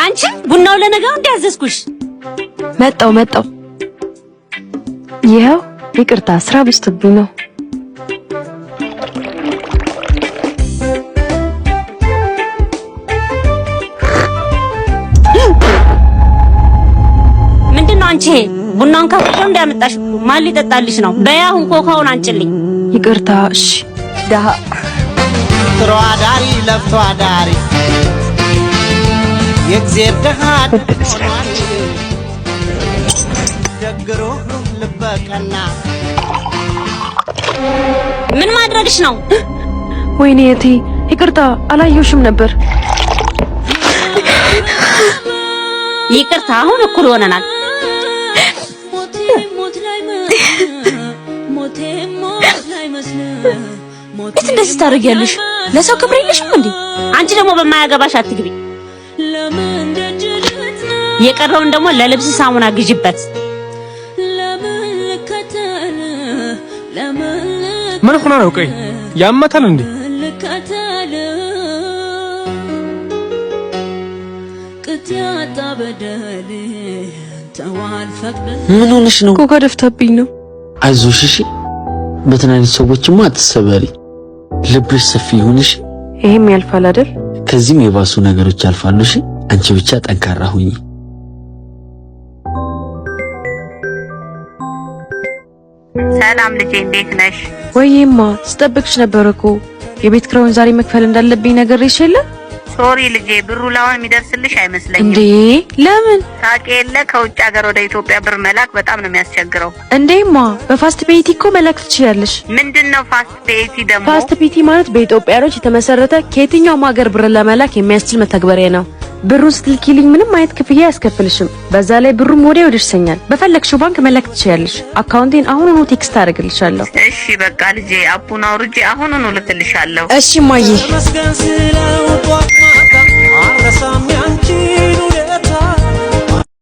አንቺ ቡናው ለነገው እንዲያዘዝኩሽ መጣው ይሄው ይቅርታ ስራ በዝቶብኝ ነው ምንድነው አንቺ ቡናውን ከፍተው እንዲያመጣሽ ማን ሊጠጣልሽ ነው በያሁን ኮካውን አንጭልኝ ይቅርታ እሺ ዳሃ ትሯዳሪ ለፍቷዳሪ የእግዚአብሔር ደሃ ደግሮ ልበቀና ምን ማድረግሽ ነው ወይኔ እቴ ይቅርታ አላየሁሽም ነበር ይቅርታ አሁን እኩል ሆነናል እንዴት እንደዚህ ታደርጊያለሽ ለሰው ክብር የለሽም እንዴ አንቺ ደግሞ በማያገባሽ አትግቢ የቀረውን ደግሞ ለልብስ ሳሙና ግዢበት ምን ሆነ ነው ቆይ ያመታል እንዴ ምን ሆነሽ ነው ኮካ ደፍታብኝ ነው አይዞሽ እሺ በትናንሽ ሰዎችማ አትሰበሪ ልብሽ ሰፊ ይሁንሽ ይሄም ያልፋል አይደል ከዚህም የባሱ ነገሮች ያልፋሉ እሺ አንቺ ብቻ ጠንካራ ሁኚ ሰላም ልጄ እንዴት ነሽ ወይማ ስጠብቅሽ ነበርኩ የቤት ኪራዩን ዛሬ መክፈል እንዳለብኝ ነገርሽ የለ ሶሪ ልጄ ብሩ ላውን የሚደርስልሽ አይመስለኝም እንዴ ለምን ታውቂየለ ከውጭ ሀገር ወደ ኢትዮጵያ ብር መላክ በጣም ነው የሚያስቸግረው እንዴማ በፋስት ፔይቲ እኮ መላክ ትችያለሽ ምንድነው ፋስት ፔይቲ ደግሞ ፋስት ፔይቲ ማለት በኢትዮጵያኖች የተመሰረተ ከየትኛውም ሀገር ብር ለመላክ የሚያስችል መተግበሪያ ነው ብሩን ስትልኪልኝ ምንም አይነት ክፍያ አያስከፍልሽም በዛ ላይ ብሩም ወዲያው ይደርሰኛል በፈለግሽው ባንክ መላክ ትችያለሽ አካውንቴን አሁኑኑ ቴክስት አደርግልሻለሁ እሺ በቃ ልጄ አፑን አውርጄ አሁኑኑ ልክልሻለሁ እሺ ማዬ